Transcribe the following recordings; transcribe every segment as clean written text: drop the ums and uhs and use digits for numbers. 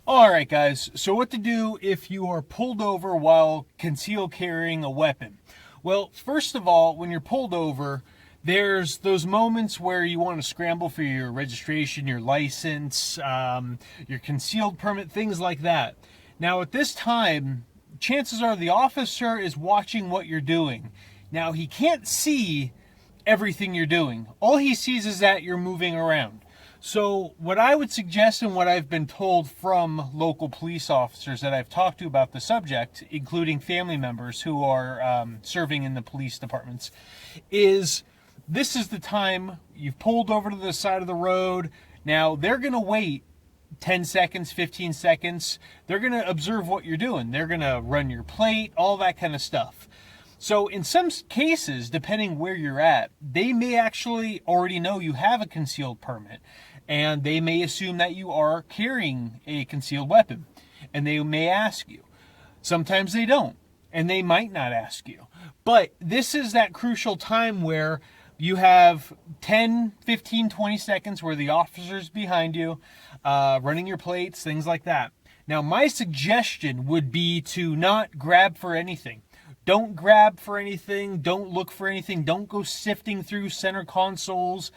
All right, guys. So what to do if you are pulled over while concealed carrying a weapon? Well, first of all, when you're pulled over, there's those moments where you want to scramble for your registration, your license, your concealed permit, things like that. Now, at this time, chances are the officer is watching what you're doing. Now, he can't see everything you're doing. All he sees is that you're moving around. So what I would suggest, and what I've been told from local police officers that I've talked to about the subject, including family members who are serving in the police departments, is this is the time you've pulled over to the side of the road. Now they're going to wait 10 seconds, 15 seconds. They're going to observe what you're doing. They're going to run your plate, all that kind of stuff. So in some cases, depending where you're at, they may actually already know you have a concealed permit, and they may assume that you are carrying a concealed weapon, and they may ask you. Sometimes they don't, and they might not ask you. But this is that crucial time where you have 10, 15, 20 seconds where the officer's behind you, running your plates, things like that. Now, my suggestion would be to not grab for anything. Don't grab for anything. Don't look for anything. Don't go sifting through center consoles,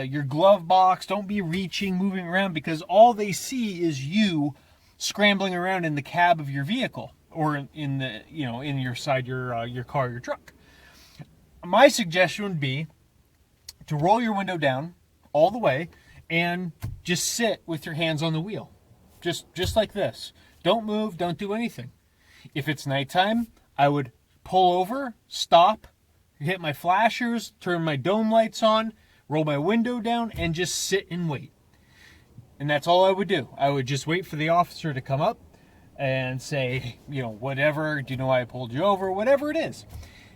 your glove box. Don't be reaching, moving around, because all they see is you scrambling around in the cab of your vehicle, or in the, in your side, your car, your truck. My suggestion would be to roll your window down all the way and just sit with your hands on the wheel. Just like this. Don't move. Don't do anything. If it's nighttime, I would pull over, stop, hit my flashers, turn my dome lights on, roll my window down, and just sit and wait. And that's all I would do. I would just wait for the officer to come up and say, whatever, do you know why I pulled you over, whatever it is.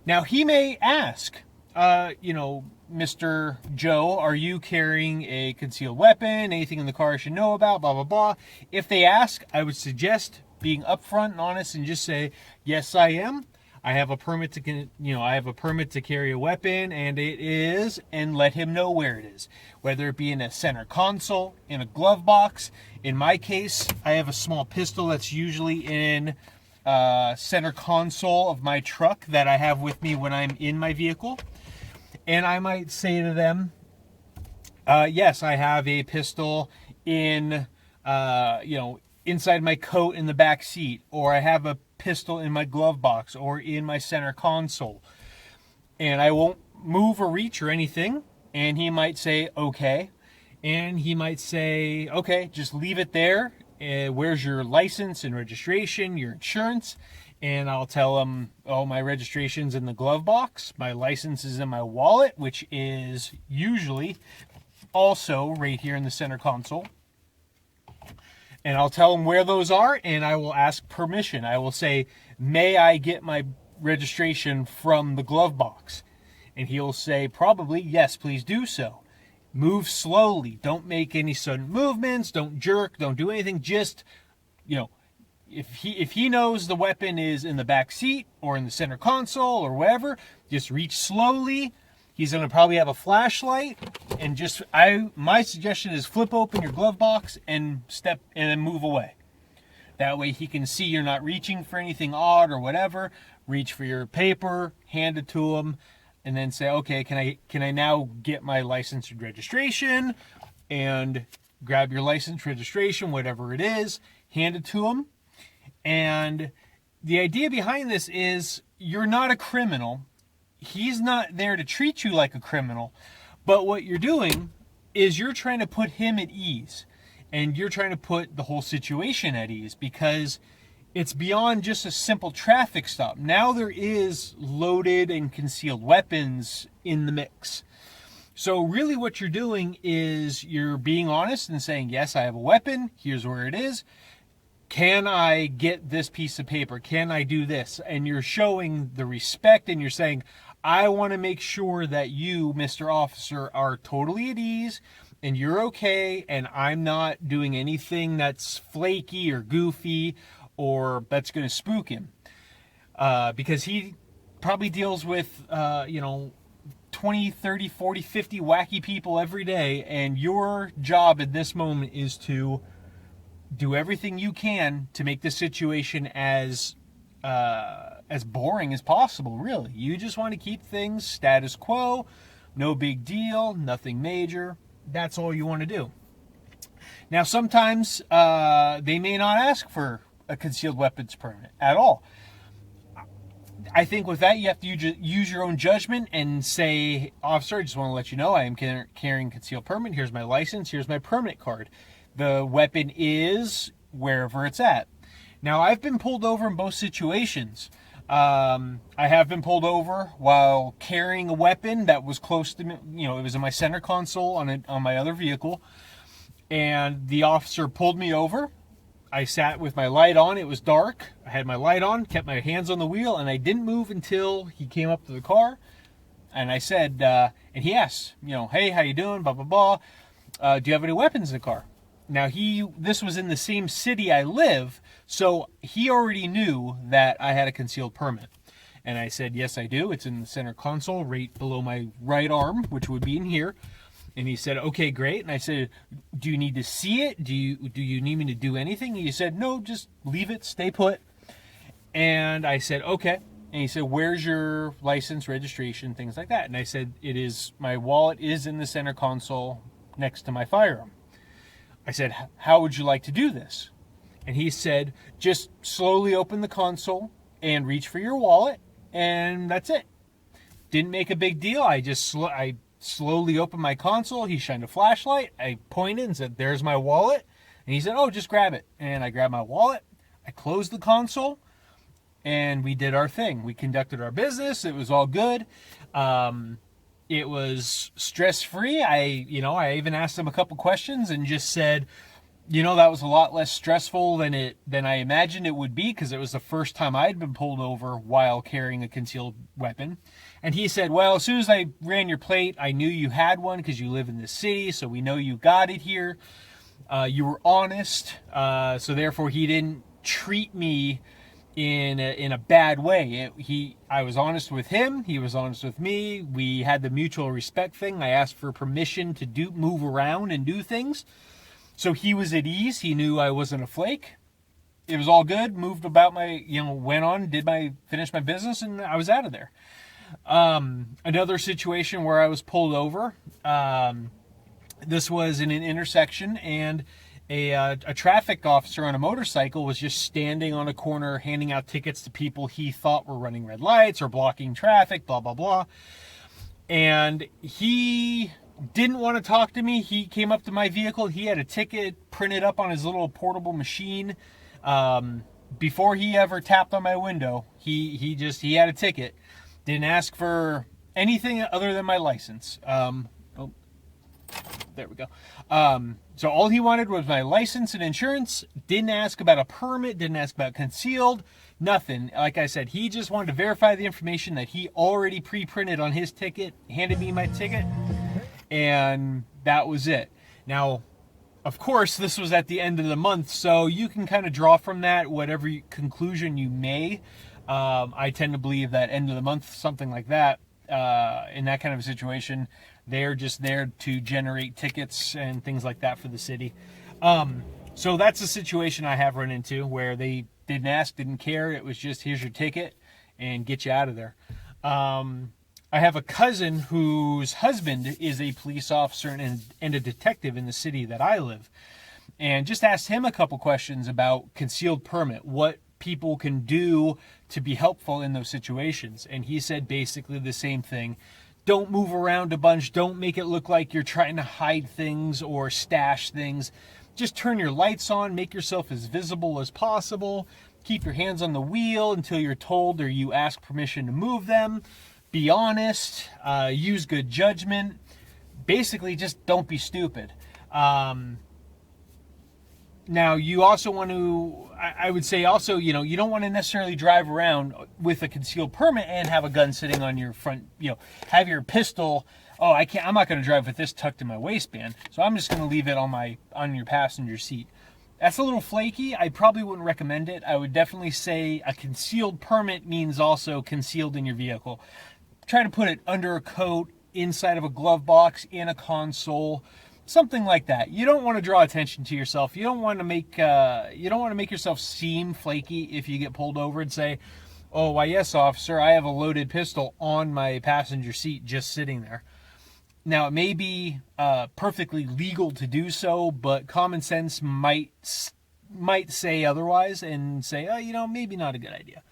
Now, he may ask, Mr. Joe, are you carrying a concealed weapon? Anything in the car I should know about? Blah, blah, blah. If they ask, I would suggest being upfront and honest and just say, yes, I am. I have a permit to carry a weapon, and it is, and let him know where it is. Whether it be in a center console, in a glove box. In my case, I have a small pistol that's usually in center console of my truck that I have with me when I'm in my vehicle. And I might say to them, yes, I have a pistol in, inside my coat in the back seat, or I have a pistol in my glove box or in my center console. And I won't move or reach or anything. And he might say, okay. And he might say, okay, just leave it there. Where's your license and registration, your insurance? And I'll tell him, oh, my registration's in the glove box. My license is in my wallet, which is usually also right here in the center console. And I'll tell him where those are, and I will ask permission. I will say, may I get my registration from the glove box? And he'll say, probably, yes, please do so. Move slowly. Don't make any sudden movements. Don't jerk. Don't do anything. Just, if he knows the weapon is in the back seat or in the center console or wherever, just reach slowly. He's going to probably have a flashlight, and my suggestion is flip open your glove box and step and then move away. That way he can see you're not reaching for anything odd or whatever. Reach for your paper, hand it to him, and then say, okay, can I now get my license and registration? And grab your license, registration, whatever it is, hand it to him. And the idea behind this is you're not a criminal. He's not there to treat you like a criminal, but what you're doing is you're trying to put him at ease, and you're trying to put the whole situation at ease, because it's beyond just a simple traffic stop. Now there is loaded and concealed weapons in the mix. So really what you're doing is you're being honest and saying, yes, I have a weapon. Here's where it is. Can I get this piece of paper? Can I do this? And you're showing the respect, and you're saying, I want to make sure that you, Mr. Officer, are totally at ease and you're okay, and I'm not doing anything that's flaky or goofy or that's going to spook him. Because he probably deals with, 20, 30, 40, 50 wacky people every day, and your job at this moment is to do everything you can to make the situation as boring as possible, really. You just want to keep things status quo, no big deal, nothing major. That's all you want to do. Now, sometimes they may not ask for a concealed weapons permit at all. I think with that, you have to use your own judgment and say, officer, I just want to let you know I am carrying concealed permit. Here's my license. Here's my permit card. The weapon is wherever it's at. Now, I've been pulled over in both situations. I have been pulled over while carrying a weapon that was close to me. It was in my center console on my other vehicle. And the officer pulled me over. I sat with my light on. It was dark. I had my light on, kept my hands on the wheel, and I didn't move until he came up to the car. And I said, and he asked, hey, how you doing? Blah, blah, blah. Do you have any weapons in the car? Now, this was in the same city I live, so he already knew that I had a concealed permit. And I said, yes, I do. It's in the center console right below my right arm, which would be in here. And he said, okay, great. And I said, do you need to see it? Do you need me to do anything? And he said, no, just leave it, stay put. And I said, okay. And he said, where's your license, registration, things like that? And I said, my wallet is in the center console next to my firearm. I said, how would you like to do this? And he said, just slowly open the console and reach for your wallet, and that's it. Didn't make a big deal. I slowly opened my console. He shined a flashlight. I pointed and said, there's my wallet. And he said, oh, just grab it. And I grabbed my wallet. I closed the console, and we did our thing. We conducted our business. It was all good. It was stress-free. I even asked him a couple questions and just said, that was a lot less stressful than I imagined it would be, because it was the first time I'd been pulled over while carrying a concealed weapon. And he said, well, as soon as I ran your plate, I knew you had one because you live in this city, so we know you got it here. You were honest, so therefore he didn't treat me in a bad way. I was honest with him. He was honest with me. We had the mutual respect thing. I asked for permission to move around and do things. So he was at ease. He knew I wasn't a flake. It was all good. Moved about went on, finished my business, and I was out of there. Another situation where I was pulled over. This was in an intersection, and a traffic officer on a motorcycle was just standing on a corner handing out tickets to people he thought were running red lights or blocking traffic, blah, blah, blah. And he didn't want to talk to me. He came up to my vehicle. He had a ticket printed up on his little portable machine. Before he ever tapped on my window, he had a ticket. Didn't ask for anything other than my license. There we go. So all he wanted was my license and insurance. Didn't ask about a permit. Didn't ask about concealed. Nothing. Like I said, he just wanted to verify the information that he already pre-printed on his ticket, handed me my ticket, and that was it. Now, of course, this was at the end of the month, so you can kind of draw from that whatever conclusion you may. I tend to believe that end of the month, something like that, in that kind of a situation, they're just there to generate tickets and things like that for the city. So that's a situation I have run into where they didn't ask, didn't care. It was just, here's your ticket and get you out of there. I have a cousin whose husband is a police officer and a detective in the city that I live. And just asked him a couple questions about concealed permit, what people can do to be helpful in those situations. And he said basically the same thing. Don't move around a bunch. Don't make it look like you're trying to hide things or stash things. Just turn your lights on, make yourself as visible as possible. Keep your hands on the wheel until you're told or you ask permission to move them. Be honest, use good judgment. Basically, just don't be stupid. Now, you also want to, I would say also, you don't want to necessarily drive around with a concealed permit and have a gun sitting on your front, have your pistol. Oh, I'm not going to drive with this tucked in my waistband, so I'm just going to leave it on your passenger seat. That's a little flaky. I probably wouldn't recommend it. I would definitely say a concealed permit means also concealed in your vehicle. Try to put it under a coat, inside of a glove box, in a console. Something like that. You don't want to draw attention to yourself. You don't want to make yourself seem flaky if you get pulled over and say, "Oh, why yes, officer, I have a loaded pistol on my passenger seat just sitting there." Now, it may be perfectly legal to do so, but common sense might say otherwise and say, "Oh, maybe not a good idea."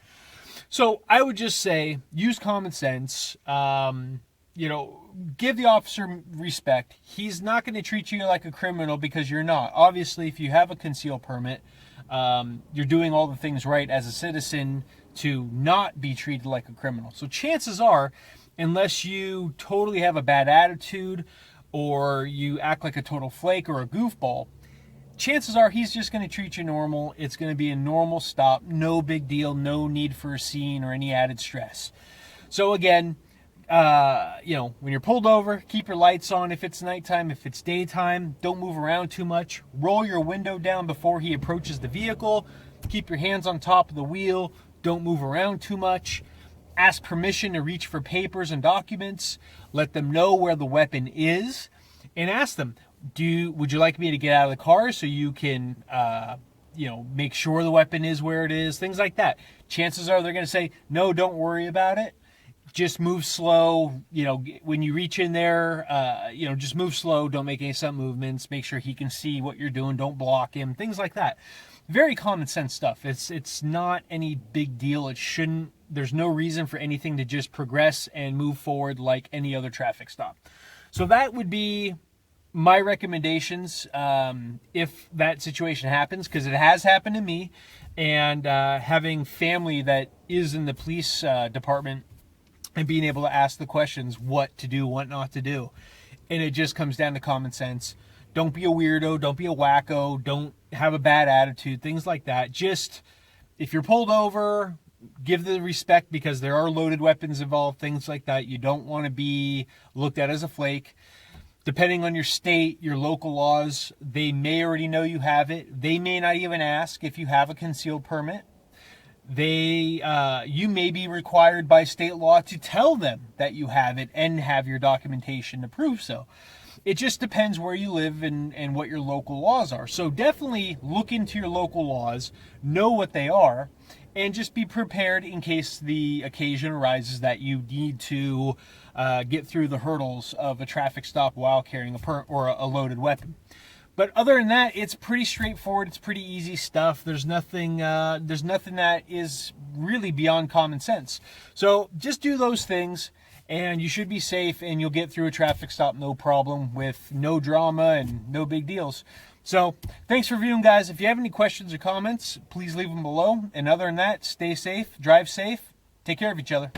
So I would just say use common sense. Give the officer respect. He's not going to treat you like a criminal because you're not. Obviously, if you have a concealed permit, you're doing all the things right as a citizen to not be treated like a criminal. So chances are, unless you totally have a bad attitude or you act like a total flake or a goofball, chances are he's just going to treat you normal. It's going to be a normal stop. No big deal. No need for a scene or any added stress. So again, when you're pulled over, keep your lights on if it's nighttime. If it's daytime, don't move around too much. Roll your window down before he approaches the vehicle. Keep your hands on top of the wheel. Don't move around too much. Ask permission to reach for papers and documents. Let them know where the weapon is, and ask them, would you like me to get out of the car so you can make sure the weapon is where it is? Things like that. Chances are they're going to say, "No, don't worry about it. Just move slow. When you reach in there, just move slow. Don't make any sudden movements. Make sure he can see what you're doing. Don't block him." Things like that. Very common sense stuff. It's not any big deal. It shouldn't. There's no reason for anything to just progress and move forward like any other traffic stop. So that would be my recommendations if that situation happens, because it has happened to me. And having family that is in the police department, and being able to ask the questions, what to do, what not to do. And it just comes down to common sense. Don't be a weirdo. Don't be a wacko. Don't have a bad attitude. Things like that. Just, if you're pulled over, give the respect, because there are loaded weapons involved. Things like that. You don't want to be looked at as a flake. Depending on your state, your local laws, they may already know you have it. They may not even ask if you have a concealed permit. You may be required by state law to tell them that you have it and have your documentation to prove so. It just depends where you live and what your local laws are. So definitely look into your local laws, know what they are, and just be prepared in case the occasion arises that you need to get through the hurdles of a traffic stop while carrying a loaded weapon. But other than that, it's pretty straightforward. It's pretty easy stuff. There's nothing that is really beyond common sense. So just do those things, and you should be safe, and you'll get through a traffic stop no problem, with no drama and no big deals. So thanks for viewing, guys. If you have any questions or comments, please leave them below. And other than that, stay safe, drive safe, take care of each other.